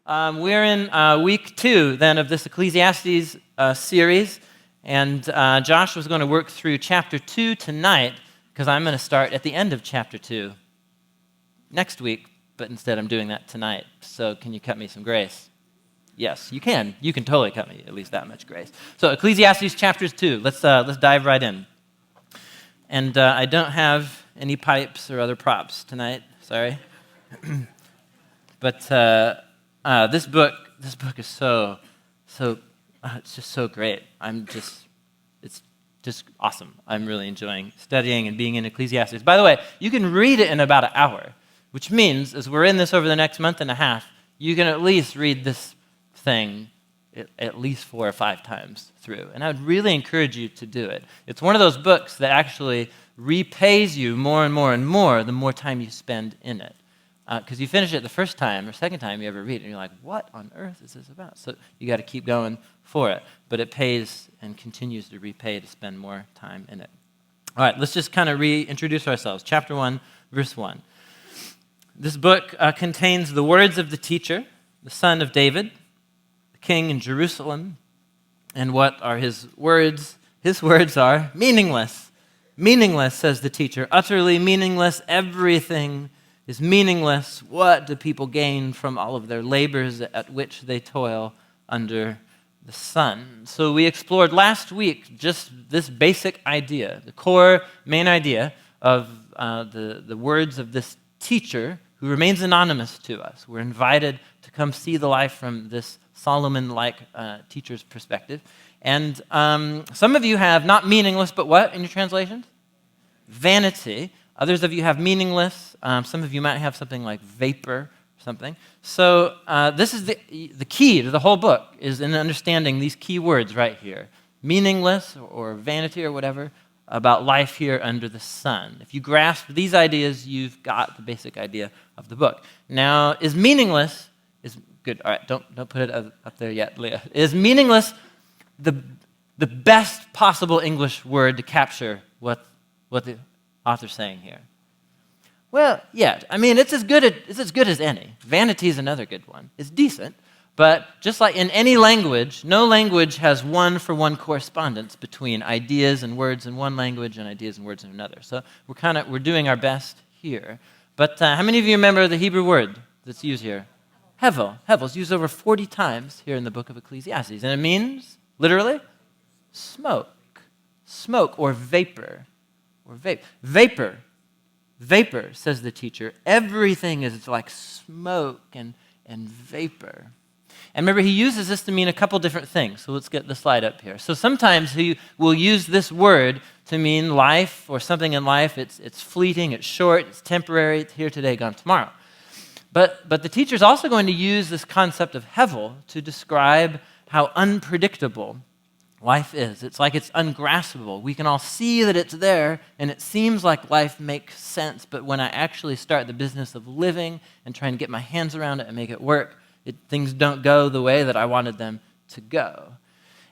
We're in week 2 then of this Ecclesiastes series, and Josh was going to work through chapter 2 tonight because I'm going to start at the end of chapter 2 next week, but instead I'm doing that tonight. So can you cut me some grace? Yes, you can. You can totally cut me at least that much grace. So Ecclesiastes chapter 2. Let's dive right in. And I don't have any pipes or other props tonight. Sorry, but this book is so it's just so great. It's just awesome. I'm really enjoying studying and being in Ecclesiastes. By the way, you can read it in about an hour, which means as we're in this over the next month and a half, you can at least read this thing at least 4 or 5 times through. And I would really encourage you to do it. It's one of those books that actually repays you more and more and more the more time you spend in it. Because you finish it the first time or second time you ever read it, and you're like, what on earth is this about? So you got to keep going for it. But it pays and continues to repay to spend more time in it. All right, let's just kind of reintroduce ourselves. Chapter 1, verse 1. This book contains the words of the teacher, the son of David, the king in Jerusalem. And what are his words? His words are meaningless. Meaningless, says the teacher, utterly meaningless. Everything is meaningless. What do people gain from all of their labors at which they toil under the sun? So we explored last week just this basic idea, the core main idea of the words of this teacher who remains anonymous to us. We're invited to come see the life from this Solomon-like teacher's perspective. And some of you have not meaningless, but what in your translations? Vanity. Others of you have meaningless. Some of you might have something like vapor or something. So this is the key to the whole book, is in understanding these key words right here. Meaningless or vanity or whatever about life here under the sun. If you grasp these ideas, you've got the basic idea of the book. Now, is meaningless, is good, all right, don't put it up there yet, Leah. Is meaningless the best possible English word to capture what the author's saying here? Well, yeah. I mean, it's as good as any. Vanity is another good one. It's decent, but just like in any language, no language has one-for-one correspondence between ideas and words in one language and ideas and words in another. So we're doing our best here. But how many of you remember the Hebrew word that's used here? Hevel. Hevel is used over 40 times here in the book of Ecclesiastes, and it means literally smoke. Smoke or vapor. Or vapor. Vapor, says the teacher. Everything is like smoke and vapor. And remember, he uses this to mean a couple different things. So let's get the slide up here. So sometimes he will use this word to mean life or something in life. It's fleeting, it's short, it's temporary, it's here today, gone tomorrow. But the teacher's also going to use this concept of hevel to describe how unpredictable life is. It's like it's ungraspable. We can all see that it's there, and it seems like life makes sense, but when I actually start the business of living and trying to get my hands around it and make it work, things don't go the way that I wanted them to go.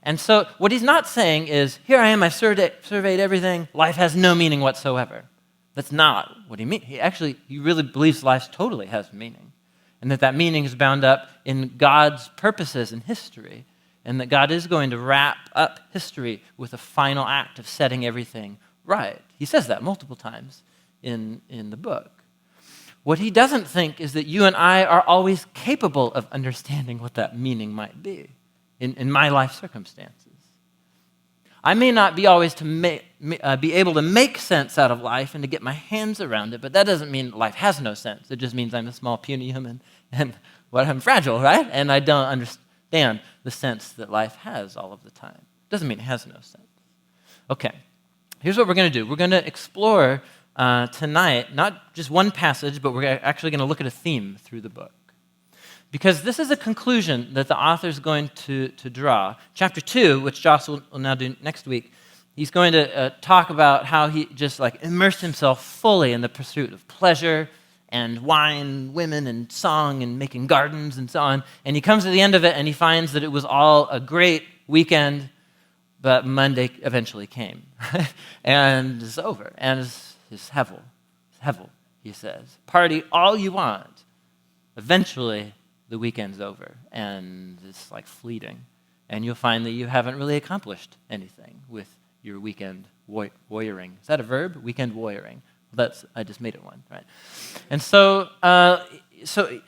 And so what he's not saying is, here I am, I've surveyed everything, life has no meaning whatsoever. That's not what he means. He really believes life totally has meaning, and that meaning is bound up in God's purposes in history, and that God is going to wrap up history with a final act of setting everything right. He says that multiple times in the book. What he doesn't think is that you and I are always capable of understanding what that meaning might be in my life circumstances. I may not be always be able to make sense out of life and to get my hands around it, but that doesn't mean life has no sense. It just means I'm a small, puny human and I'm fragile, right? And I don't understand the sense that life has all of the time. Doesn't mean it has no sense. Okay, here's what we're going to do. We're going to explore tonight, not just one passage, but we're actually going to look at a theme through the book. Because this is a conclusion that the author is going to draw. Chapter 2, which Josh will now do next week, he's going to talk about how he just immersed himself fully in the pursuit of pleasure and wine, women, and song, and making gardens, and so on. And he comes to the end of it, and he finds that it was all a great weekend, but Monday eventually came. And it's over. And it's hevel, he says. Party all you want. Eventually, the weekend's over, and it's like fleeting. And you'll find that you haven't really accomplished anything with your weekend warrioring. Is that a verb? Weekend warrioring. I just made it one, right? And so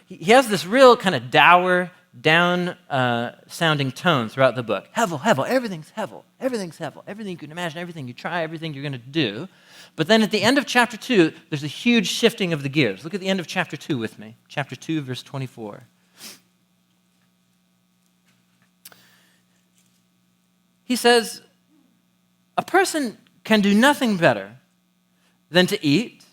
he has this real kind of dour, down-sounding tone throughout the book. Hevel, everything's hevel. Everything's hevel. Everything you can imagine, everything you try, everything you're going to do. But then at the end of chapter 2, there's a huge shifting of the gears. Look at the end of chapter 2 with me. Chapter 2, verse 24. He says, a person can do nothing better than to eat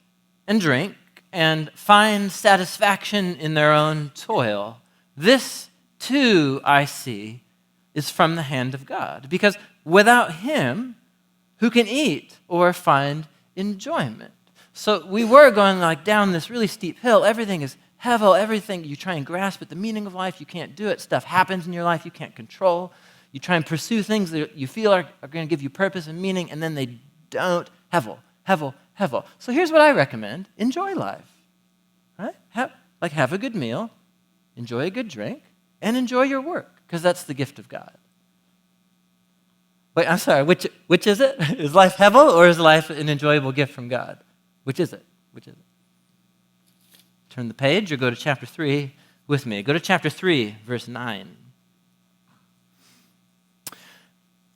and drink and find satisfaction in their own toil. This, too, I see, is from the hand of God. Because without him, who can eat or find enjoyment? So we were going like down this really steep hill. Everything is hevel, everything you try and grasp at the meaning of life, you can't do it. Stuff happens in your life you can't control. You try and pursue things that you feel are going to give you purpose and meaning, and then they don't. Hevel. So here's what I recommend. Enjoy life. Right? Have a good meal, enjoy a good drink, and enjoy your work, because that's the gift of God. Wait, I'm sorry, which is it? Is life hevel, or is life an enjoyable gift from God? Which is it? Turn the page or go to chapter 3 with me. Go to chapter 3, verse 9.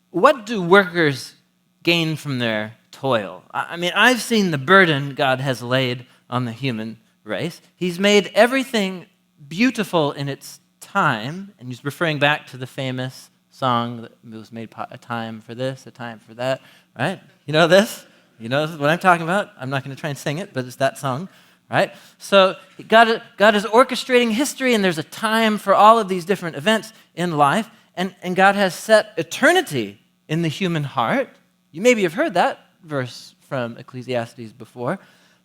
What do workers gain from their toil? I mean, I've seen the burden God has laid on the human race. He's made everything beautiful in its time, and he's referring back to the famous song that was made a time for this, a time for that, right? You know this? You know what I'm talking about? I'm not going to try and sing it, but it's that song, right? So God is orchestrating history, and there's a time for all of these different events in life, and God has set eternity in the human heart. You maybe have heard that verse from Ecclesiastes before,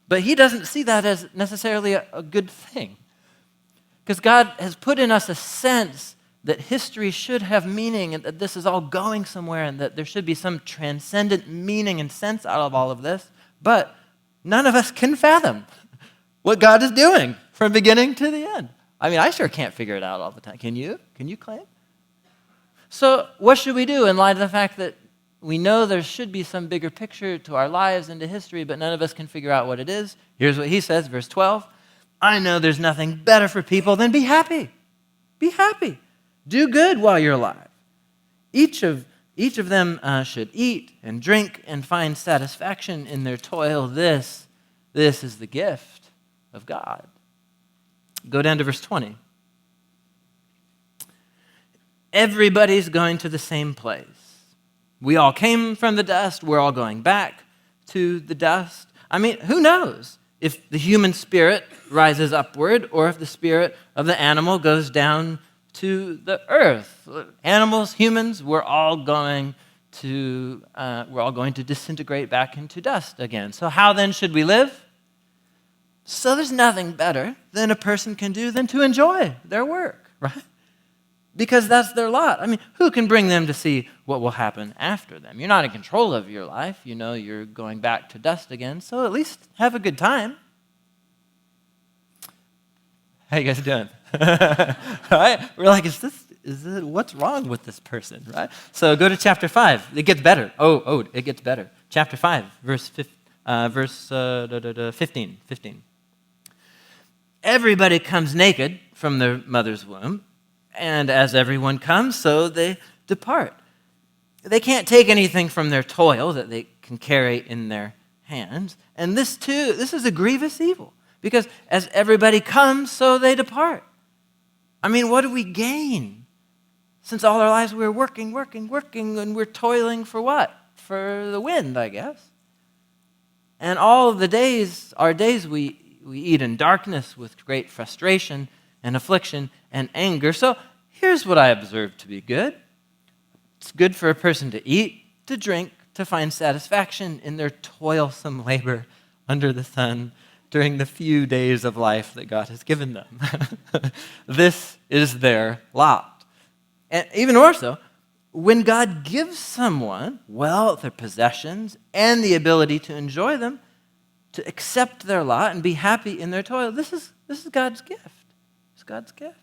but he doesn't see that as necessarily a good thing. Because God has put in us a sense that history should have meaning and that this is all going somewhere and that there should be some transcendent meaning and sense out of all of this, but none of us can fathom what God is doing from beginning to the end. I mean, I sure can't figure it out all the time. Can you? Can you claim? So what should we do in light of the fact that we know there should be some bigger picture to our lives and to history, but none of us can figure out what it is? Here's what he says, verse 12. I know there's nothing better for people than be happy. Be happy. Do good while you're alive. Each of them should eat and drink and find satisfaction in their toil. This is the gift of God. Go down to verse 20. Everybody's going to the same place. We all came from the dust. We're all going back to the dust. I mean, who knows if the human spirit rises upward or if the spirit of the animal goes down to the earth. Animals, humans, we're all going to disintegrate back into dust again. So how then should we live? So there's nothing better than a person can do than to enjoy their work, right? Because that's their lot. I mean, who can bring them to see what will happen after them? You're not in control of your life. You know you're going back to dust again, so at least have a good time. How you guys doing? Right? We're like, is it, what's wrong with this person, right? So go to chapter 5. It gets better. It gets better. Chapter 5, verse 15. Everybody comes naked from their mother's womb, and as everyone comes, so they depart. They can't take anything from their toil that they can carry in their hands. And this is a grievous evil, because as everybody comes, so they depart. I mean, what do we gain? Since all our lives we're working, and we're toiling for what? For the wind, I guess. And all of the days, our days, we eat in darkness with great frustration and affliction and anger. So here's what I observe to be good. It's good for a person to eat, to drink, to find satisfaction in their toilsome labor under the sun during the few days of life that God has given them. This is their lot. And even more so, when God gives someone wealth or possessions and the ability to enjoy them, to accept their lot and be happy in their toil, this is God's gift. It's God's gift.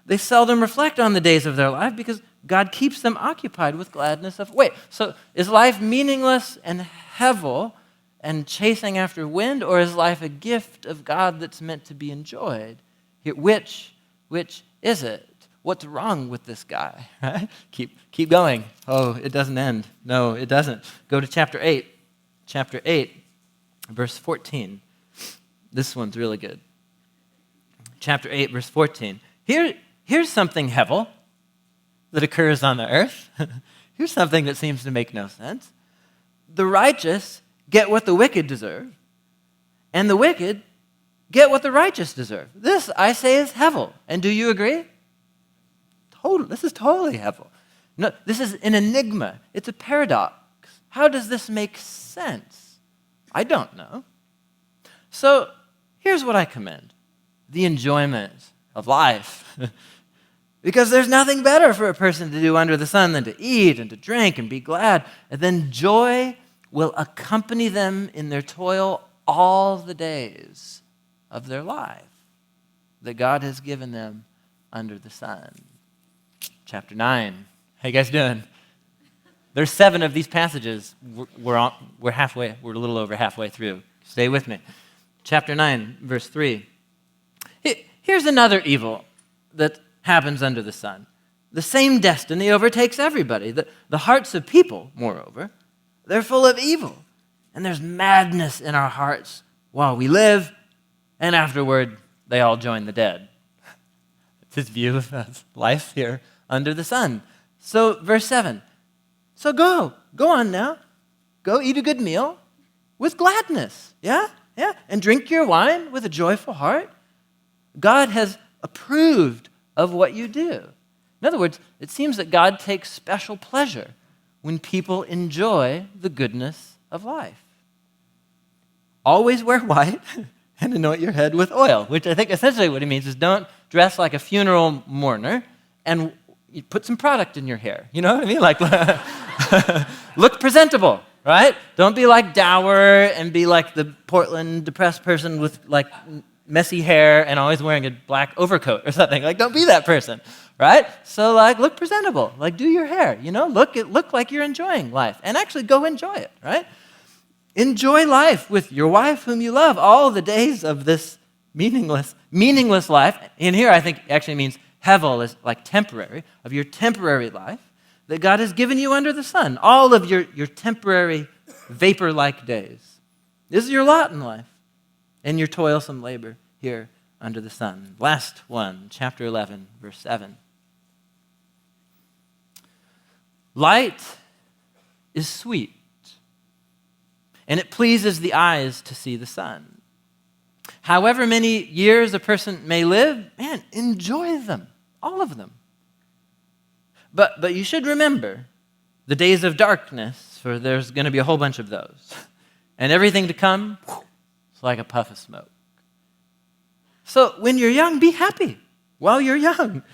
They seldom reflect on the days of their life because God keeps them occupied with gladness of... Wait, so is life meaningless and hevel and chasing after wind, or is life a gift of God that's meant to be enjoyed? Which is it? What's wrong with this guy? Right? Keep going. Oh, it doesn't end. No, it doesn't. Go to chapter 8. Chapter 8, verse 14. This one's really good. Chapter 8, verse 14. Here's something hevel that occurs on the earth. Here's something that seems to make no sense. The righteous get what the wicked deserve, and the wicked get what the righteous deserve. This, I say, is hevel. And do you agree? This is totally hevel. No, this is an enigma. It's a paradox. How does this make sense? I don't know. So here's what I commend. The enjoyment of life. Because there's nothing better for a person to do under the sun than to eat and to drink and be glad. And then joy will accompany them in their toil all the days of their life that God has given them under the sun. Chapter 9. How you guys doing? There's 7 of these passages. We're a little over halfway through. Stay with me. Chapter 9, verse 3. Here's another evil that happens under the sun. The same destiny overtakes everybody. The hearts of people, moreover, they're full of evil. And there's madness in our hearts while we live, and afterward, they all join the dead. It's his view of life here under the sun. So, verse 7. So go on now. Go eat a good meal with gladness. Yeah. And drink your wine with a joyful heart. God has approved of what you do. In other words, it seems that God takes special pleasure when people enjoy the goodness of life. Always wear white and anoint your head with oil, which I think essentially what he means is don't dress like a funeral mourner and you put some product in your hair. You know what I mean? Like, look presentable, right? Don't be like dour and be like the Portland depressed person with like messy hair and always wearing a black overcoat or something. Like, don't be that person, right? So, like, look presentable. Like, do your hair, you know? Look like you're enjoying life. And actually go enjoy it, right? Enjoy life with your wife whom you love all the days of this meaningless life. And here I think actually means hevel is like temporary, of your temporary life that God has given you under the sun. All of your temporary vapor-like days. This is your lot in life and your toilsome labor here under the sun. Last one, chapter 11, verse 7. Light is sweet, and it pleases the eyes to see the sun. However many years a person may live, man, enjoy them, all of them. But you should remember the days of darkness, for there's going to be a whole bunch of those. And everything to come, it's like a puff of smoke. So when you're young, be happy while you're young.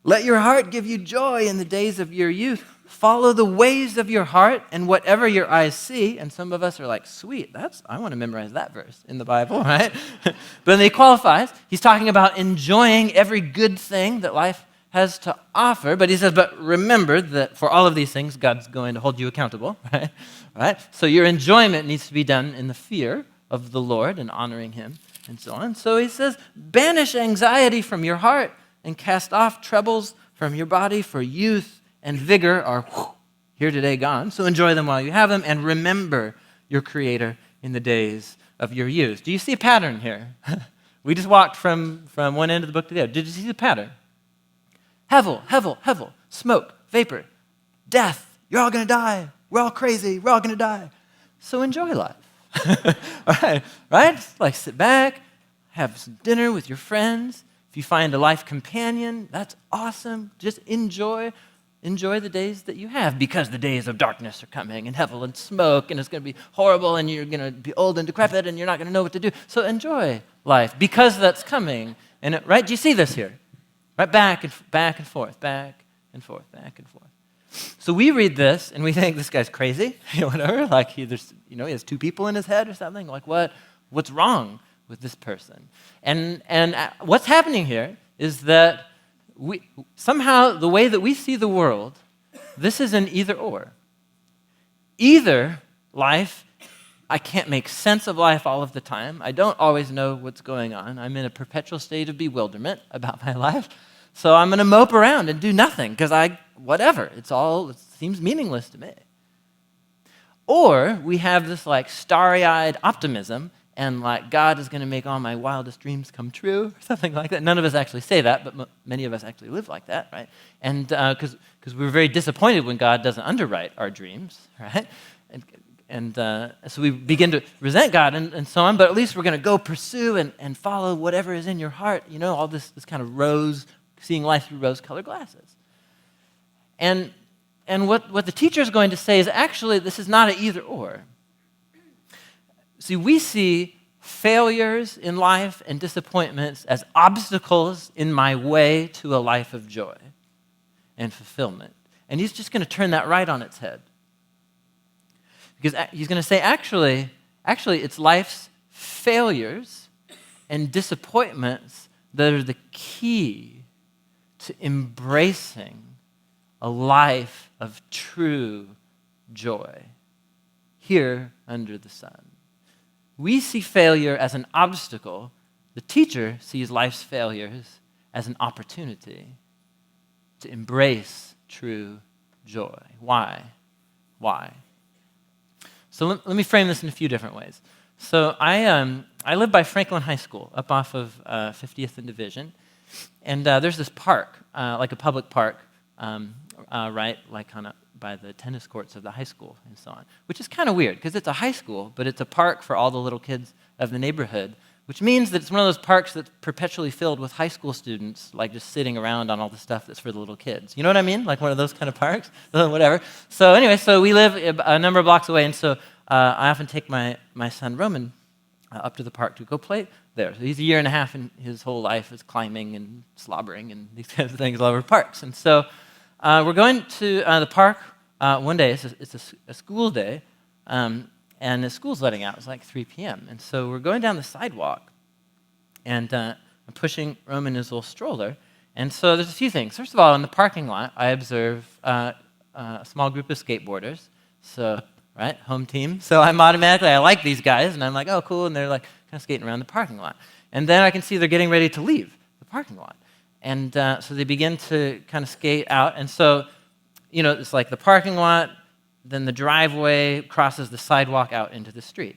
Let your heart give you joy in the days of your youth. Follow the ways of your heart and whatever your eyes see. And some of us are like, sweet, I want to memorize that verse in the Bible, right? But then he qualifies. He's talking about enjoying every good thing that life has to offer. But he says, but remember that for all of these things, God's going to hold you accountable, right? Right? So your enjoyment needs to be done in the fear of the Lord and honoring him and so on. So he says, banish anxiety from your heart and cast off troubles from your body, for youth and vigor are here today gone. So enjoy them while you have them and remember your Creator in the days of your youth. Do you see a pattern here? We just walked from one end of the book to the other. Did you see the pattern? Hevel, smoke, vapor, death. You're all going to die. We're all crazy. We're all going to die. So enjoy life. All right? Like sit back, have some dinner with your friends. If you find a life companion, that's awesome. Just enjoy the days that you have, because the days of darkness are coming, and hevel and smoke, and it's going to be horrible, and you're going to be old and decrepit, and you're not going to know what to do. So enjoy life, because that's coming. And right? Do you see this here? Right? Back and forth, back and forth. So we read this, and we think this guy's crazy, whatever. Like he has two people in his head or something. Like what's wrong with this person? And what's happening here is that somehow the way that we see the world, this is an either or. Either life, I can't make sense of life all of the time. I don't always know what's going on. I'm in a perpetual state of bewilderment about my life. So I'm going to mope around and do nothing because whatever. It seems meaningless to me. Or we have this like starry-eyed optimism and like God is going to make all my wildest dreams come true or something like that. None of us actually say that, but many of us actually live like that, right? And because we're very disappointed when God doesn't underwrite our dreams, right? And so we begin to resent God and so on, but at least we're going to go pursue and follow whatever is in your heart, all this kind of seeing life through rose-colored glasses. And what the teacher is going to say is actually this is not an either-or. See, we see failures in life and disappointments as obstacles in my way to a life of joy and fulfillment. And he's just going to turn that right on its head. Because he's going to say, actually, it's life's failures and disappointments that are the key to embracing a life of true joy here under the sun. We see failure as an obstacle. The teacher sees life's failures as an opportunity to embrace true joy. Why? So let me frame this in a few different ways. So I live by Franklin High School, up off of 50th and Division, and there's this park, like a public park, right, like kind of by the tennis courts of the high school and so on, which is kind of weird because it's a high school, but it's a park for all the little kids of the neighborhood, which means that it's one of those parks that's perpetually filled with high school students, like just sitting around on all the stuff that's for the little kids. You know what I mean? Like one of those kind of parks, whatever. So anyway, so we live a number of blocks away, and so I often take my son Roman up to the park to go play there. So he's a year and a half, and his whole life is climbing and slobbering and these kinds of things all over parks. And so we're going to the park one day. It's a school day, and the school's letting out. It's like 3 p.m. And so we're going down the sidewalk, and I'm pushing Roman in his little stroller. And so there's a few things. First of all, in the parking lot, I observe a small group of skateboarders. So, right, home team. So I like these guys, and I'm like, oh, cool. And they're like kind of skating around the parking lot. And then I can see they're getting ready to leave the parking lot. And so they begin to kind of skate out. And so, it's like the parking lot, then the driveway crosses the sidewalk out into the street.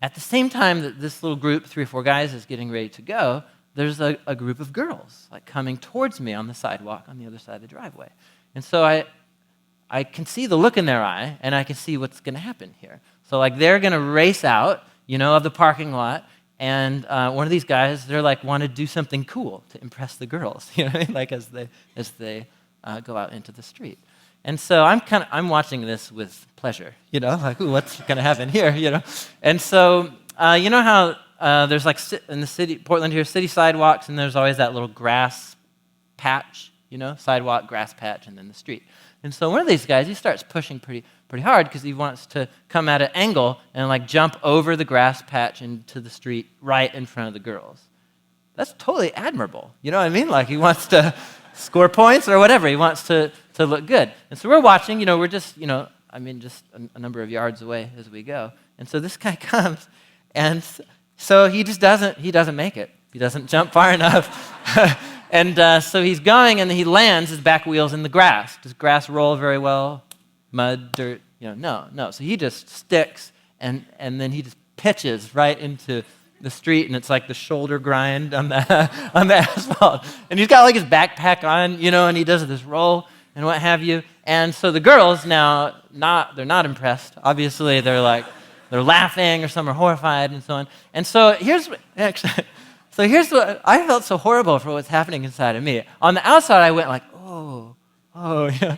At the same time that this little group, 3 or 4 guys, is getting ready to go, there's a group of girls like coming towards me on the sidewalk on the other side of the driveway. And so I can see the look in their eye, and I can see what's going to happen here. So like they're going to race out, of the parking lot, and one of these guys, they're like want to do something cool to impress the girls, like as they go out into the street. And so I'm watching this with pleasure, like, ooh, what's going to happen here, And so how there's like in the city, Portland here, city sidewalks, and there's always that little grass patch, sidewalk, grass patch, and then the street. And so one of these guys, he starts pushing pretty hard because he wants to come at an angle and like jump over the grass patch into the street right in front of the girls. That's totally admirable. You know what I mean? Like he wants to score points or whatever. He wants to look good. And so we're watching, we're just, just a number of yards away as we go. And so this guy comes, and so he doesn't make it. He doesn't jump far enough. And so he's going, and he lands his back wheels in the grass. Does grass roll very well? Mud, dirt? No. So he just sticks, and then he just pitches right into the street, and it's like the shoulder grind on the asphalt. And he's got like his backpack on, and he does this roll and what have you. And so the girls now, they're not impressed. Obviously, they're laughing, or some are horrified, and so on. And so here's what I felt so horrible for what's happening inside of me. On the outside, I went like, oh, yeah.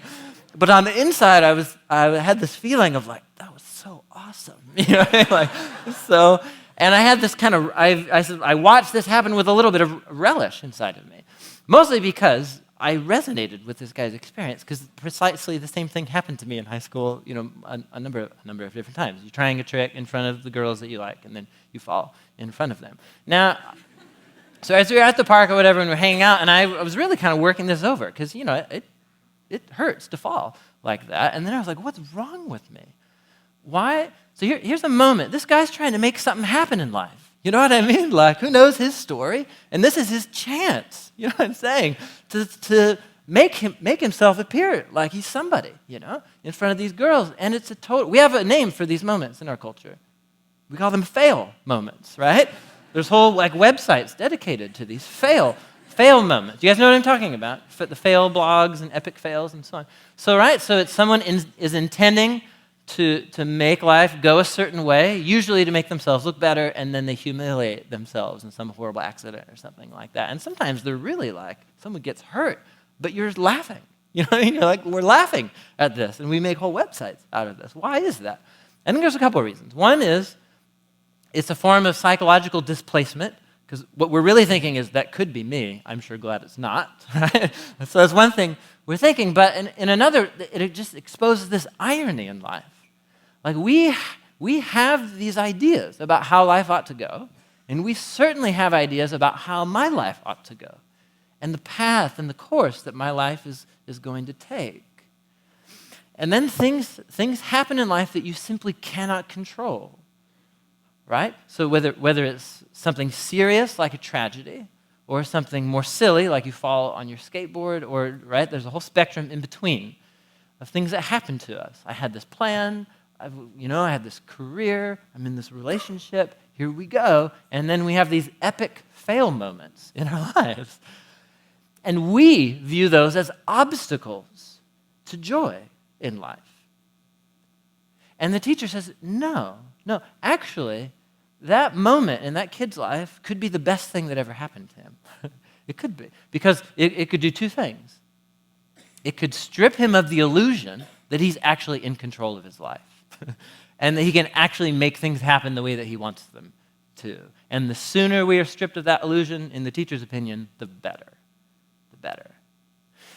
But on the inside, I had this feeling of like, that was so awesome, like so. And I had this kind of, I watched this happen with a little bit of relish inside of me, mostly because I resonated with this guy's experience, because precisely the same thing happened to me in high school, a number of different times. You're trying a trick in front of the girls that you like, and then you fall in front of them. Now, So as we were at the park or whatever, and we're hanging out, and I was really kind of working this over because, it hurts to fall like that. And then I was like, what's wrong with me? Why? So here's a moment. This guy's trying to make something happen in life. You know what I mean? Like, who knows his story? And this is his chance, you know what I'm saying? To make himself appear like he's somebody, in front of these girls. And it's we have a name for these moments in our culture. We call them fail moments, right? There's whole websites dedicated to these fail moments. You guys know what I'm talking about? The fail blogs and epic fails and so on. So it's someone is intending to make life go a certain way, usually to make themselves look better, and then they humiliate themselves in some horrible accident or something like that. And sometimes they're really someone gets hurt, but you're laughing. You know what I mean? You're like, we're laughing at this, and we make whole websites out of this. Why is that? I think there's a couple of reasons. One is it's a form of psychological displacement, because what we're really thinking is that could be me. I'm sure glad it's not. Right? So that's one thing we're thinking. But in another, it just exposes this irony in life. We have these ideas about how life ought to go, and we certainly have ideas about how my life ought to go, and the path and the course that my life is going to take. And then things happen in life that you simply cannot control. Right? So whether it's something serious like a tragedy, or something more silly like you fall on your skateboard, or there's a whole spectrum in between of things that happen to us. I had this plan, I had this career, I'm in this relationship, here we go, and then we have these epic fail moments in our lives. And we view those as obstacles to joy in life. And the teacher says, no, actually, that moment in that kid's life could be the best thing that ever happened to him. It could be. Because it could do two things. It could strip him of the illusion that he's actually in control of his life. And that he can actually make things happen the way that he wants them to. And the sooner we are stripped of that illusion, in the teacher's opinion, the better. The better.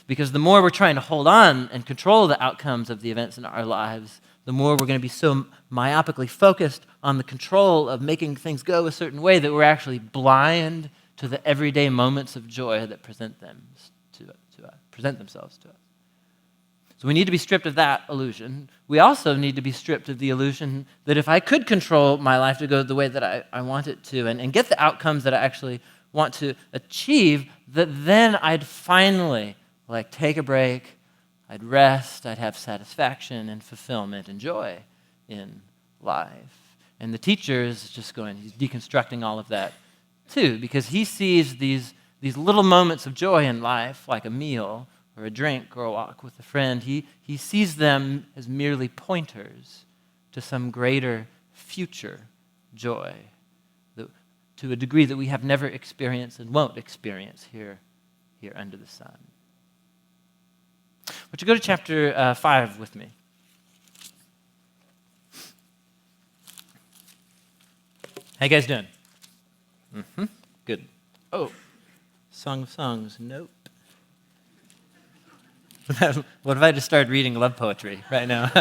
Because the more we're trying to hold on and control the outcomes of the events in our lives, the more we're going to be so myopically focused on the control of making things go a certain way that we're actually blind to the everyday moments of joy that present themselves to us. So we need to be stripped of that illusion. We also need to be stripped of the illusion that if I could control my life to go the way that I want it to and get the outcomes that I actually want to achieve, that then I'd finally take a break, I'd rest, I'd have satisfaction and fulfillment and joy in life. And the teacher is just he's deconstructing all of that too, because he sees these little moments of joy in life, like a meal or a drink or a walk with a friend. He sees them as merely pointers to some greater future joy, to a degree that we have never experienced and won't experience here under the sun. Would you go to chapter 5 with me? How you guys doing? Good. Oh, Song of Songs, nope. What if I just started reading love poetry right now?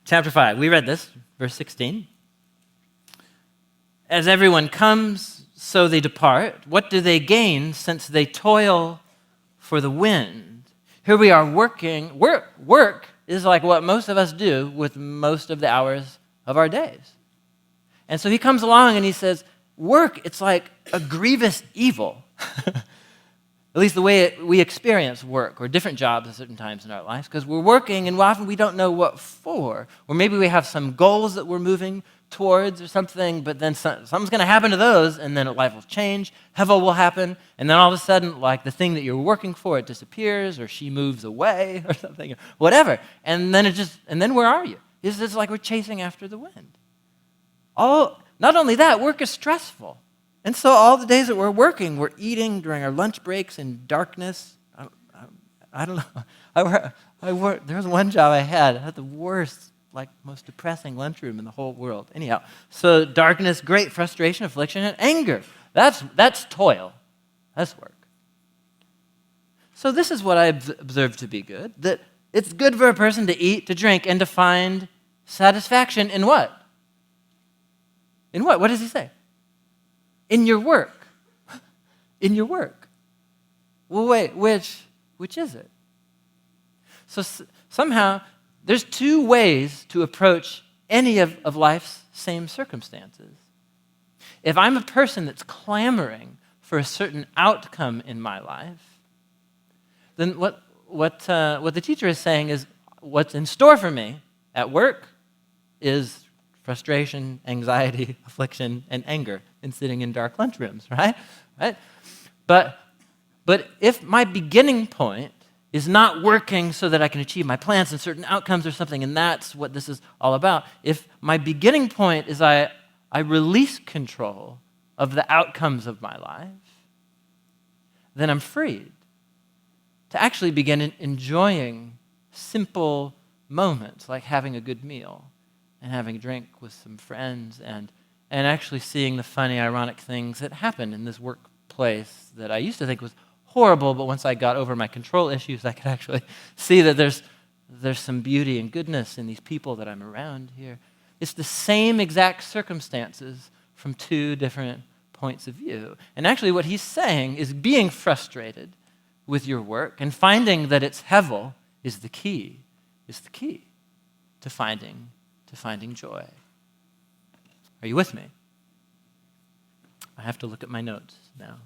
Chapter 5, we read this, verse 16. As everyone comes, so they depart. What do they gain since they toil for the wind? Here we are working. Work is like what most of us do with most of the hours of our days. And so he comes along and he says, work, it's like a grievous evil. At least the way we experience work or different jobs at certain times in our lives, because we're working and often we don't know what for. Or maybe we have some goals that we're moving towards or something, but then something's going to happen to those, and then life will change, hevel will happen, and then all of a sudden, the thing that you're working for, it disappears, or she moves away, or something, or whatever. And then where are you? It's just like we're chasing after the wind. Not only that, work is stressful. And so all the days that we're working, we're eating during our lunch breaks in darkness. I don't know. There was one job I had the worst, most depressing lunchroom in the whole world. Anyhow, so darkness, great frustration, affliction, and anger. That's toil. That's work. So this is what I observe to be good, that it's good for a person to eat, to drink, and to find satisfaction in what? In what? What does he say? in your work. In your work. Well, wait, which is it? So somehow, there's two ways to approach any of life's same circumstances. If I'm a person that's clamoring for a certain outcome in my life, then what the teacher is saying is what's in store for me at work is frustration, anxiety, affliction, and anger in sitting in dark lunchrooms, right? But if my beginning point is not working so that I can achieve my plans and certain outcomes or something, and that's what this is all about, if my beginning point is I release control of the outcomes of my life, then I'm freed to actually begin enjoying simple moments like having a good meal and having a drink with some friends and actually seeing the funny, ironic things that happen in this workplace that I used to think was horrible, but once I got over my control issues, I could actually see that there's some beauty and goodness in these people that I'm around here. It's the same exact circumstances from two different points of view. And actually what he's saying is being frustrated with your work and finding that it's hevel is the key to finding joy. Are you with me? I have to look at my notes now.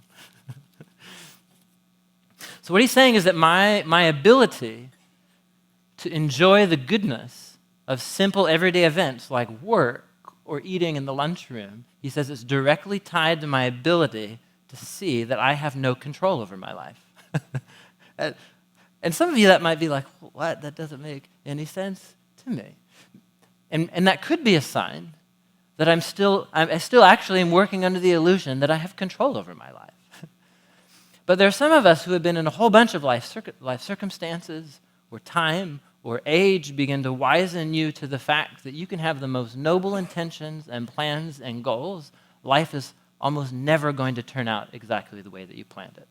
So what he's saying is that my ability to enjoy the goodness of simple everyday events like work or eating in the lunchroom, he says it's directly tied to my ability to see that I have no control over my life. And some of you that might be like, what? That doesn't make any sense to me. And that could be a sign that I still actually am working under the illusion that I have control over my life. But there are some of us who have been in a whole bunch of life circumstances where time or age begin to wizen you to the fact that you can have the most noble intentions and plans and goals. Life is almost never going to turn out exactly the way that you planned it.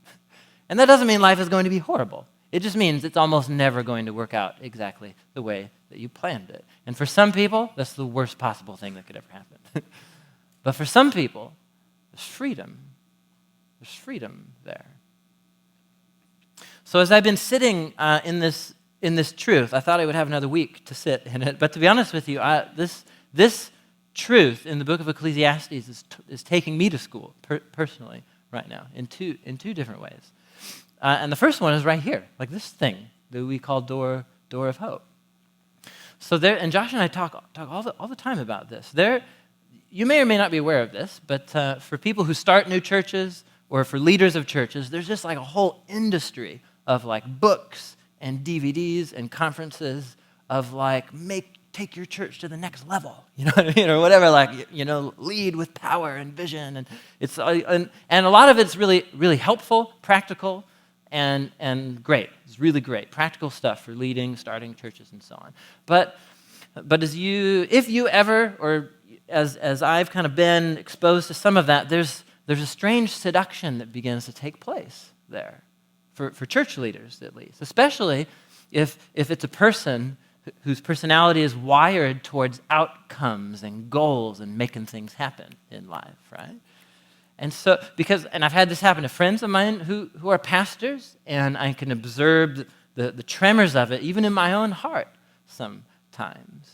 And that doesn't mean life is going to be horrible. It just means it's almost never going to work out exactly the way that you planned it. And for some people, that's the worst possible thing that could ever happen. But for some people, there's freedom. There's freedom there. So as I've been sitting in this truth, I thought I would have another week to sit in it. But to be honest with you, this truth in the book of Ecclesiastes is taking me to school personally right now in two different ways. And the first one is right here, like this thing that we call door of hope. So there, and Josh and I talk all the time about this. You may or may not be aware of this, but for people who start new churches or for leaders of churches, there's just like a whole industry of like books and DVDs and conferences of like take your church to the next level, you know what I mean, or whatever, like, you know, lead with power and vision, and it's and a lot of it's really really helpful, practical, and great. It's really great practical stuff for leading, starting churches, and so on. But if you ever, or as I've kind of been exposed to some of that, there's a strange seduction that begins to take place there. For church leaders, at least, especially if it's a person whose personality is wired towards outcomes and goals and making things happen in life, right? And so, and I've had this happen to friends of mine who are pastors, and I can observe the tremors of it even in my own heart sometimes,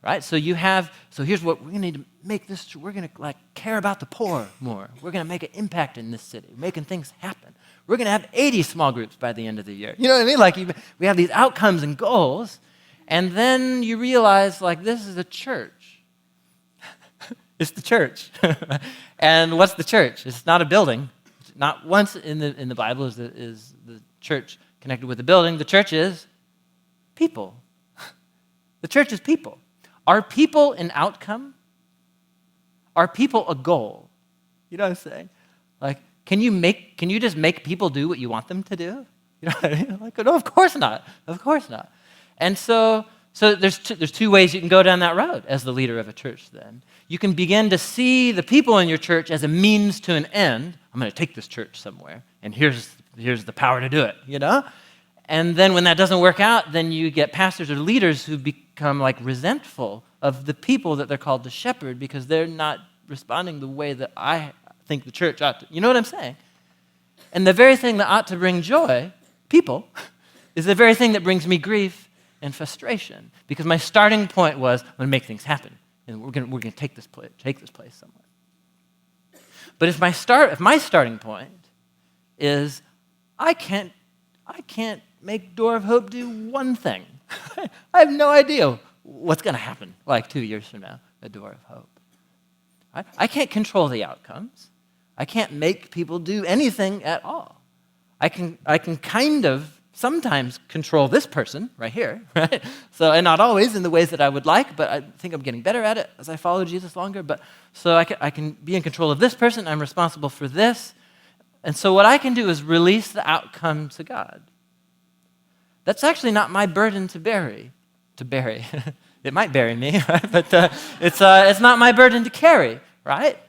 right? So here's what we're going to need to make this. We're going to like care about the poor more. We're going to make an impact in this city, making things happen. We're going to have 80 small groups by the end of the year. You know what I mean? Like we have these outcomes and goals, and then you realize like this is a church. It's the church. And what's the church? It's not a building. Not once in the Bible is the church connected with the building. The church is people. The church is people. Are people an outcome? Are people a goal? You know what I'm saying? Like, can you just make people do what you want them to do? You know what I mean? Like, no, of course not. Of course not. And so there's two ways you can go down that road as the leader of a church then. You can begin to see the people in your church as a means to an end. I'm going to take this church somewhere, and here's the power to do it, you know? And then when that doesn't work out, then you get pastors or leaders who become like resentful of the people that they're called to shepherd because they're not responding the way that I think the church ought to. You know what I'm saying? And the very thing that ought to bring joy, people, is the very thing that brings me grief and frustration. Because my starting point was, I'm going to make things happen. And we're going to take this place somewhere. But if my starting point is, I can't make Door of Hope do one thing. I have no idea what's going to happen like 2 years from now at Door of Hope. I can't control the outcomes. I can't make people do anything at all. I can kind of sometimes control this person right here, right? So, and not always in the ways that I would like, but I think I'm getting better at it as I follow Jesus longer. But so I can be in control of this person. I'm responsible for this. And so what I can do is release the outcome to God. That's actually not my burden to bury. It might bury me, right? But it's not my burden to carry, right?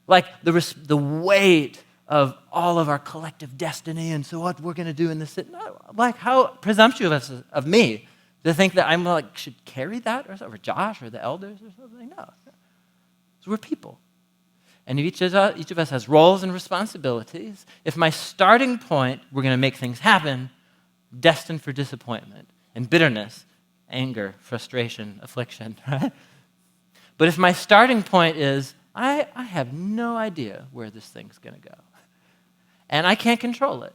Like the weight of all of our collective destiny and so what we're going to do in this city. Like how presumptuous of me to think that I'm like should carry that or Josh or the elders or something. No. So we're people. And each of us has roles and responsibilities. If my starting point, we're going to make things happen, destined for disappointment and bitterness, anger, frustration, affliction, right? But if my starting point is, I have no idea where this thing's going to go, and I can't control it,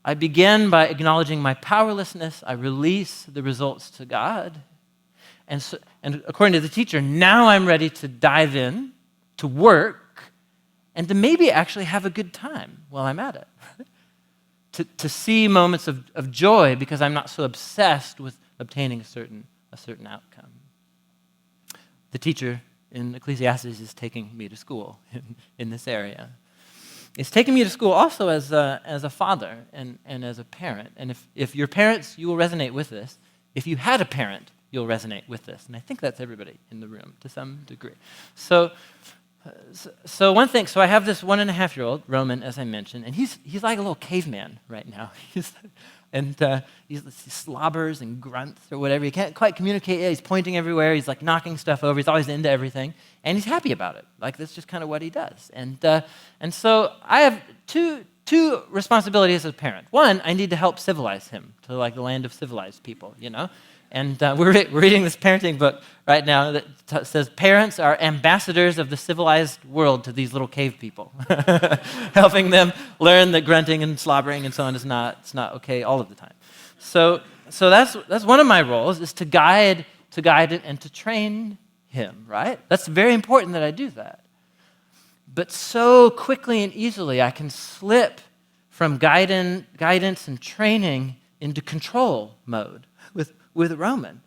I begin by acknowledging my powerlessness. I release the results to God. And according to the teacher, now I'm ready to dive in, to work, and to maybe actually have a good time while I'm at it. To see moments of joy because I'm not so obsessed with obtaining a certain outcome. The teacher in Ecclesiastes is taking me to school in this area. It's taking me to school also as a father and as a parent. And if you're parents, you will resonate with this. If you had a parent, you'll resonate with this. And I think that's everybody in the room to some degree. So one thing, so I have this 1.5-year-old, Roman, as I mentioned, and he's like a little caveman right now. He slobbers and grunts or whatever. He can't quite communicate yet. He's pointing everywhere. He's like knocking stuff over. He's always into everything. And he's happy about it. Like that's just kind of what he does. And so I have two responsibilities as a parent. One, I need to help civilize him to like the land of civilized people, you know? And we're reading this parenting book right now that says parents are ambassadors of the civilized world to these little cave people, helping them learn that grunting and slobbering and so on is not okay all of the time. So that's one of my roles is to guide it and to train him, right? That's very important that I do that. But so quickly and easily I can slip from guidance and training into control mode with Roman.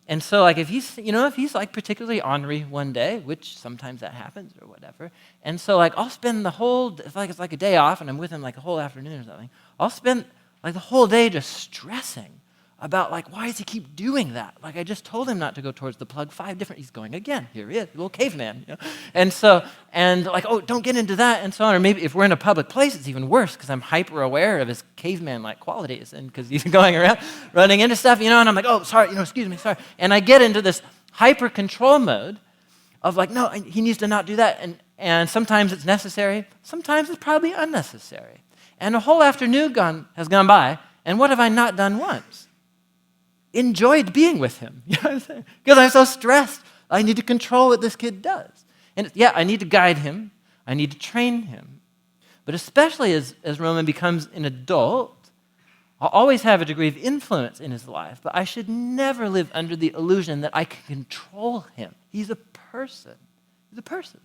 And so like if he's like particularly ornery one day, which sometimes that happens or whatever, and so like I'll spend it's like a day off and I'm with him like a whole afternoon or something, I'll spend like the whole day just stressing about like, why does he keep doing that? Like I just told him not to go towards the plug 5 different, he's going again, here he is, little caveman, you know? And like, oh, don't get into that and so on. Or maybe if we're in a public place, it's even worse because I'm hyper aware of his caveman-like qualities and because he's going around running into stuff, you know, and I'm like, oh, sorry, excuse me, sorry. And I get into this hyper control mode of like, no, he needs to not do that. And sometimes it's necessary, sometimes it's probably unnecessary. And a whole afternoon has gone by, and what have I not done once? Enjoyed being with him. You know what I'm saying? Because I'm so stressed. I need to control what this kid does. And yeah, I need to guide him. I need to train him. But especially as Roman becomes an adult, I'll always have a degree of influence in his life, but I should never live under the illusion that I can control him. He's a person. He's a person.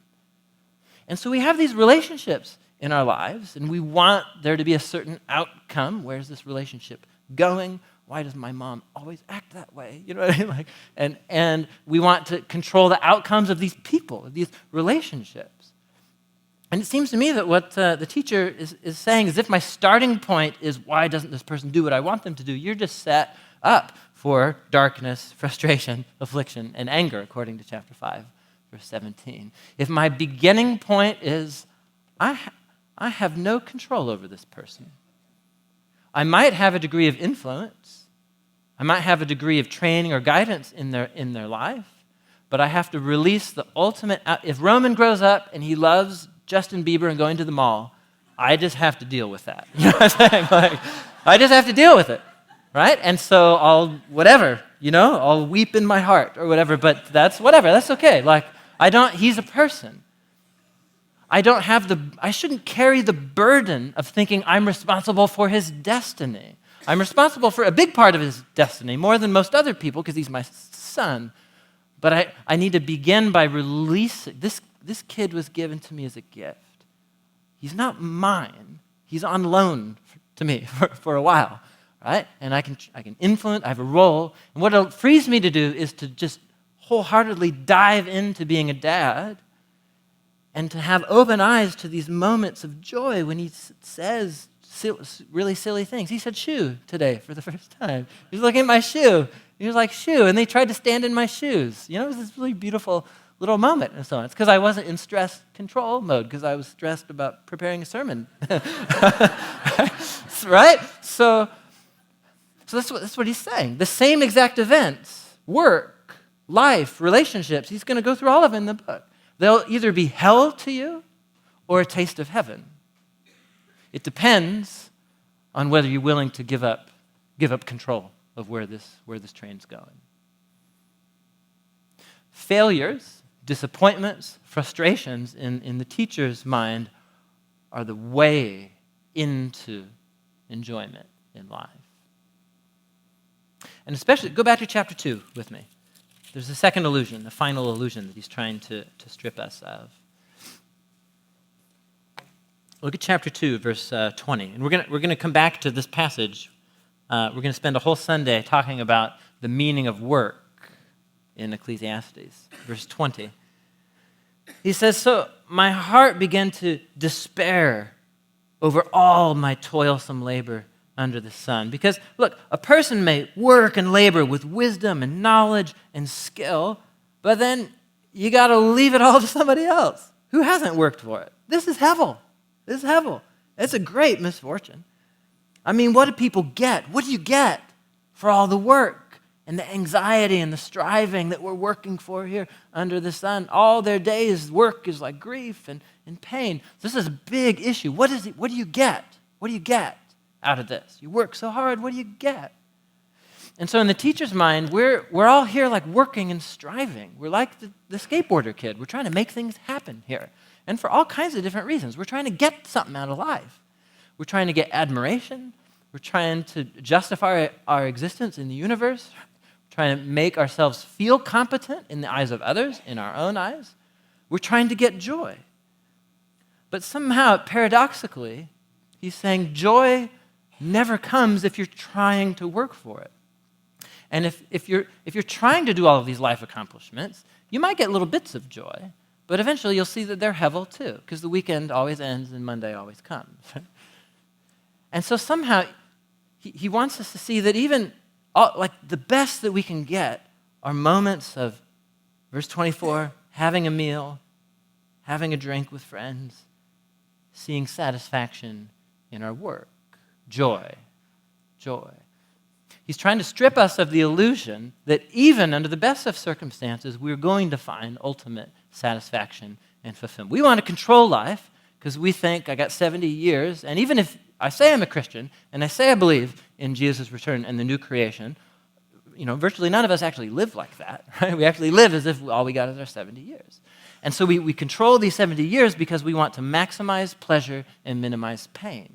And so we have these relationships in our lives, and we want there to be a certain outcome. Where's this relationship going? Why does my mom always act that way? You know what I mean? Like, and we want to control the outcomes of these people, of these relationships. And it seems to me that what the teacher is saying is if my starting point is why doesn't this person do what I want them to do, you're just set up for darkness, frustration, affliction, and anger, according to chapter 5, verse 17. If my beginning point is I have no control over this person, I might have a degree of influence. I might have a degree of training or guidance in their life, but I have to release the ultimate. If Roman grows up and he loves Justin Bieber and going to the mall, I just have to deal with that. You know what I'm saying? Like, I just have to deal with it, right? And so I'll weep in my heart or whatever, but that's okay. Like, he's a person. I shouldn't carry the burden of thinking I'm responsible for his destiny. I'm responsible for a big part of his destiny, more than most other people, because he's my son. But I need to begin by releasing. This kid was given to me as a gift. He's not mine. He's on loan to me for a while, right? And I can influence, I have a role. And what it frees me to do is to just wholeheartedly dive into being a dad and to have open eyes to these moments of joy when he says really silly things. He said shoe today for the first time. He was looking at my shoe. He was like, shoe. And they tried to stand in my shoes. You know, it was this really beautiful little moment and so on. It's because I wasn't in stress control mode because I was stressed about preparing a sermon. Right? So that's what he's saying. The same exact events, work, life, relationships, he's going to go through all of it in the book. They'll either be hell to you or a taste of heaven. It depends on whether you're willing to give up control of where this train's going. Failures, disappointments, frustrations in the teacher's mind are the way into enjoyment in life. And especially, go back to chapter 2 with me. There's a second illusion, the final illusion that he's trying to strip us of. Look at chapter 2, verse 20. And we're going to come back to this passage. We're going to spend a whole Sunday talking about the meaning of work in Ecclesiastes. Verse 20. He says, "So my heart began to despair over all my toilsome labor under the sun." Because, look, a person may work and labor with wisdom and knowledge and skill, but then you got to leave it all to somebody else who hasn't worked for it. This is hevel. It's a great misfortune. I mean, what do people get? What do you get for all the work and the anxiety and the striving that we're working for here under the sun? All their days' work is like grief and pain. This is a big issue. What do you get? What do you get out of this? You work so hard, what do you get? And so in the teacher's mind, we're all here like working and striving. We're like the skateboarder kid. We're trying to make things happen here. And for all kinds of different reasons. We're trying to get something out of life. We're trying to get admiration. We're trying to justify our existence in the universe. We're trying to make ourselves feel competent in the eyes of others, in our own eyes. We're trying to get joy. But somehow, paradoxically, he's saying joy never comes if you're trying to work for it. And if you're trying to do all of these life accomplishments, you might get little bits of joy, but eventually you'll see that they're hevel too, because the weekend always ends and Monday always comes. And so somehow he wants us to see that even the best that we can get are moments of, verse 24, having a meal, having a drink with friends, seeing satisfaction in our work. Joy. He's trying to strip us of the illusion that even under the best of circumstances, we're going to find ultimate satisfaction and fulfillment. We want to control life because we think I got 70 years, and even if I say I'm a Christian and I say I believe in Jesus' return and the new creation, virtually none of us actually live like that, right? We actually live as if all we got is our 70 years. And so we control these 70 years because we want to maximize pleasure and minimize pain.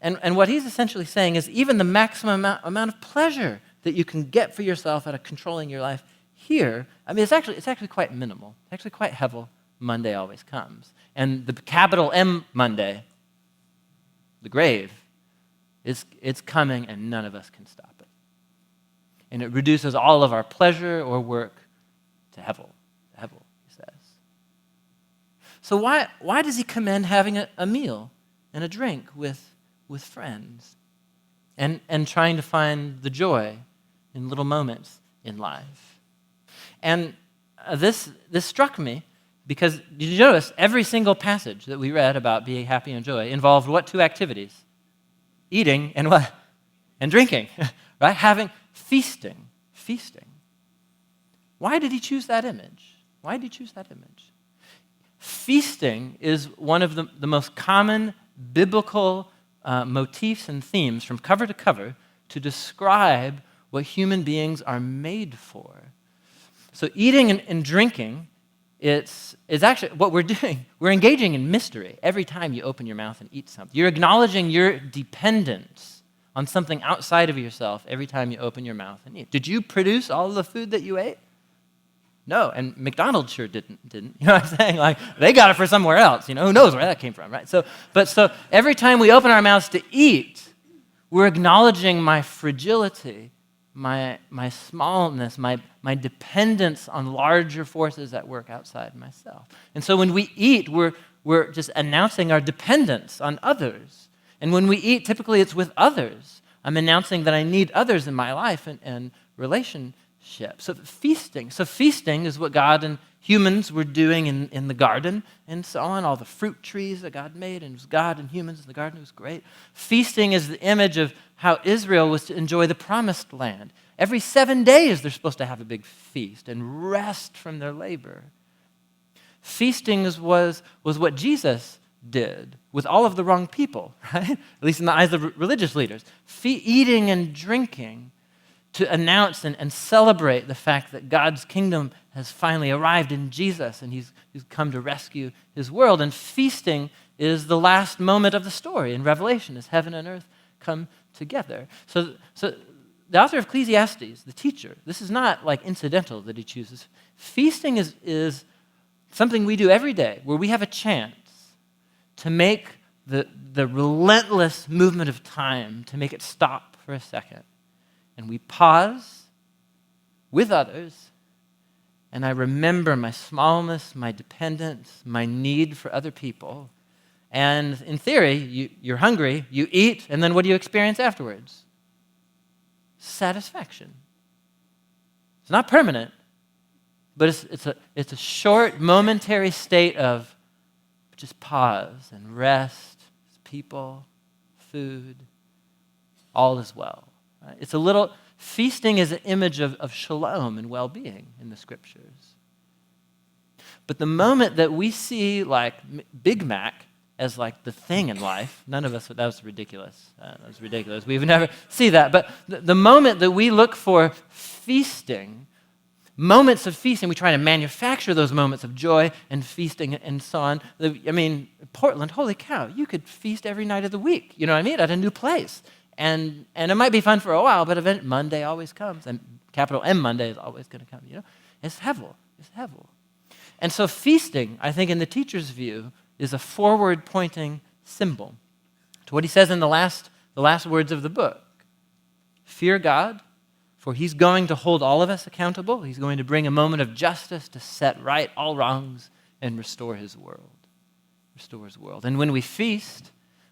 And what he's essentially saying is even the maximum amount of pleasure that you can get for yourself out of controlling your life here, I mean, it's actually quite minimal. It's actually quite hevel. Monday always comes. And the capital M Monday, the grave, it's coming and none of us can stop it. And it reduces all of our pleasure or work to hevel, he says. So why does he commend having a meal and a drink with friends and trying to find the joy in little moments in life? And this struck me because, did you notice, every single passage that we read about being happy and joy involved what two activities? Eating and what? And drinking, right? Feasting. Why did he choose that image? Why did he choose that image? Feasting is one of the most common biblical motifs and themes from cover to cover to describe what human beings are made for. So eating and drinking, it's actually what we're doing. We're engaging in mystery every time you open your mouth and eat something. You're acknowledging your dependence on something outside of yourself every time you open your mouth and eat. Did you produce all of the food that you ate? No, and McDonald's sure didn't. You know what I'm saying? Like, they got it for somewhere else. You know, who knows where that came from, right? So every time we open our mouths to eat, we're acknowledging my fragility, my smallness, my dependence on larger forces at work outside myself. And so when we eat, we're just announcing our dependence on others. And when we eat, typically it's with others. I'm announcing that I need others in my life and relationships. So feasting is what God and humans were doing in the garden and so on, all the fruit trees that God made, and it was God and humans in the garden. It was great. Feasting is the image of how Israel was to enjoy the promised land. Every 7 days they're supposed to have a big feast and rest from their labor. Feasting was what Jesus did with all of the wrong people, right? At least in the eyes of religious leaders. Eating and drinking to announce and celebrate the fact that God's kingdom has finally arrived in Jesus and he's come to rescue his world. And feasting is the last moment of the story in Revelation as heaven and earth come together. So the author of Ecclesiastes, the teacher, this is not like incidental that he chooses. Feasting is something we do every day where we have a chance to make the relentless movement of time, to make it stop for a second. And we pause with others, and I remember my smallness, my dependence, my need for other people. And in theory, you're hungry, you eat, and then what do you experience afterwards? Satisfaction. It's not permanent, but it's a short, momentary state of just pause and rest, people, food, all is well. Right? It's a little, feasting is an image of shalom and well-being in the scriptures. But the moment that we see like Big Mac as like the thing in life, none of us, that was ridiculous. We would never see that. But the moment that we look for feasting, moments of feasting, we try to manufacture those moments of joy and feasting and so on. I mean, Portland, holy cow, you could feast every night of the week, you know what I mean, at a new place. And it might be fun for a while, but Monday always comes, and capital M Monday is always going to come, you know. It's hevel. And so feasting, I think in the teacher's view, is a forward-pointing symbol to what he says in the last words of the book. Fear God, for he's going to hold all of us accountable. He's going to bring a moment of justice to set right all wrongs and restore his world. And when we feast,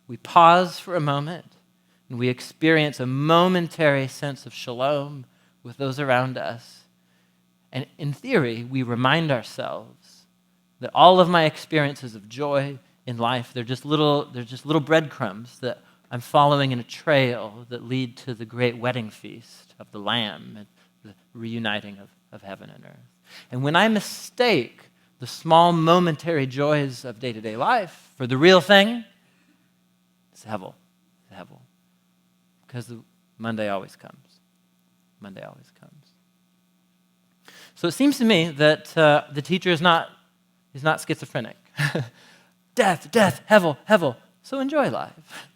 we pause for a moment, and we experience a momentary sense of shalom with those around us. And in theory, we remind ourselves that all of my experiences of joy in life, they're just little breadcrumbs that I'm following in a trail that lead to the great wedding feast of the Lamb and the reuniting of heaven and earth. And when I mistake the small momentary joys of day-to-day life for the real thing, it's hevel. Because Monday always comes. So it seems to me that the teacher is not schizophrenic. Death, hevel. So enjoy life.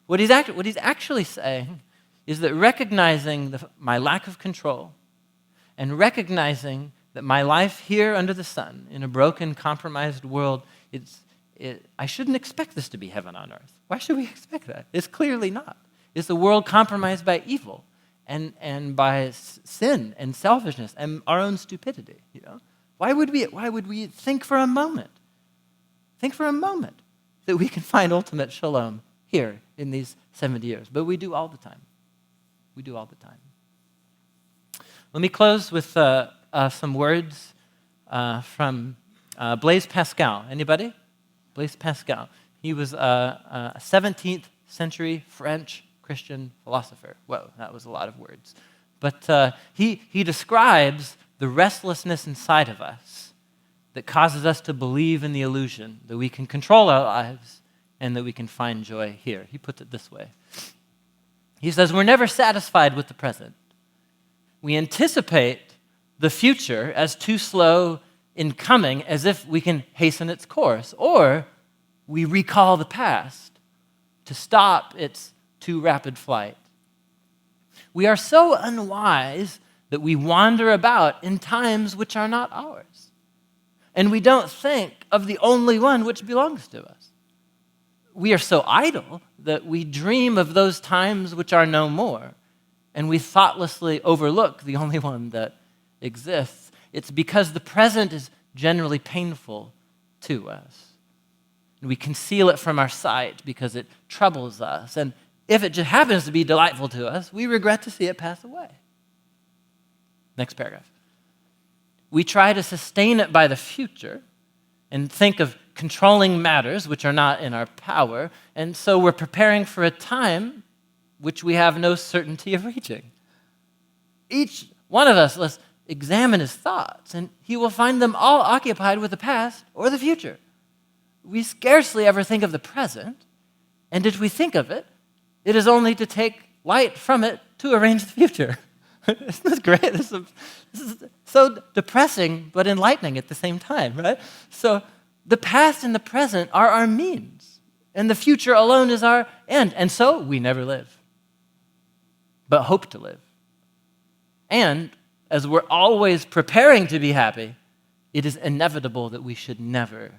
What he's actually saying is that recognizing my lack of control and recognizing that my life here under the sun in a broken, compromised world, I shouldn't expect this to be heaven on earth. Why should we expect that? It's clearly not. It's a world compromised by evil and by sin and selfishness and our own stupidity. You know, why would we think for a moment that we can find ultimate shalom here in these 70 years? But we do all the time. Let me close with some words from Blaise Pascal. Anybody? Blaise Pascal. He was a 17th century French Christian philosopher. Whoa, that was a lot of words. But he describes the restlessness inside of us that causes us to believe in the illusion that we can control our lives and that we can find joy here. He puts it this way. He says, we're never satisfied with the present. We anticipate the future as too slow in coming, as if we can hasten its course, or we recall the past to stop its too rapid flight. We are so unwise that we wander about in times which are not ours, and we don't think of the only one which belongs to us. We are so idle that we dream of those times which are no more, and we thoughtlessly overlook the only one that exists. It's because the present is generally painful to us. And we conceal it from our sight because it troubles us. And if it just happens to be delightful to us, we regret to see it pass away. Next paragraph. We try to sustain it by the future and think of controlling matters which are not in our power, and so we're preparing for a time which we have no certainty of reaching. Each one of us, let's examine his thoughts, and he will find them all occupied with the past or the future. We scarcely ever think of the present, and if we think of it, it is only to take light from it to arrange the future. Isn't this great? This is so depressing, but enlightening at the same time, right? So the past and the present are our means, and the future alone is our end. And so we never live, but hope to live. And as we're always preparing to be happy, it is inevitable that we should never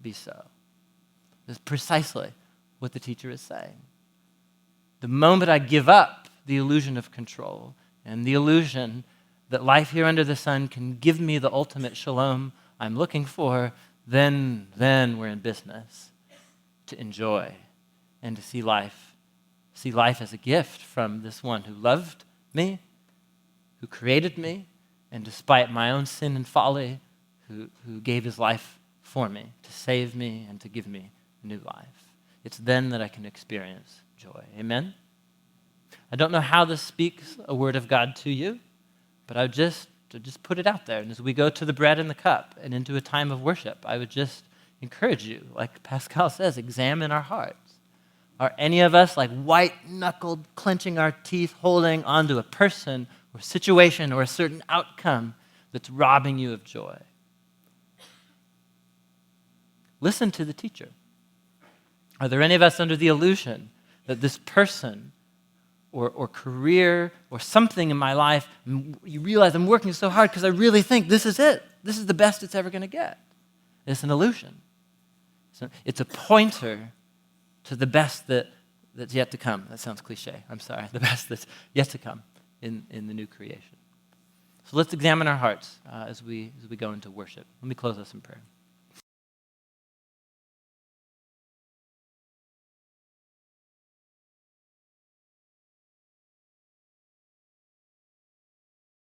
be so. That's precisely what the teacher is saying. The moment I give up the illusion of control and the illusion that life here under the sun can give me the ultimate shalom I'm looking for, then we're in business to enjoy and to see life as a gift from this one who loved me, who created me, and despite my own sin and folly, who gave his life for me to save me and to give me new life. It's then that I can experience joy. Amen? I don't know how this speaks a word of God to you, but I would just put it out there. And as we go to the bread and the cup and into a time of worship, I would just encourage you, like Pascal says, examine our hearts. Are any of us like white-knuckled, clenching our teeth, holding onto a person or situation or a certain outcome that's robbing you of joy? Listen to the teacher. Are there any of us under the illusion that this person or career or something in my life, you realize I'm working so hard because I really think this is it. This is the best it's ever going to get. It's an illusion. So it's a pointer to the best that's yet to come. That sounds cliche. I'm sorry. The best that's yet to come in the new creation. So let's examine our hearts as we go into worship. Let me close us in prayer.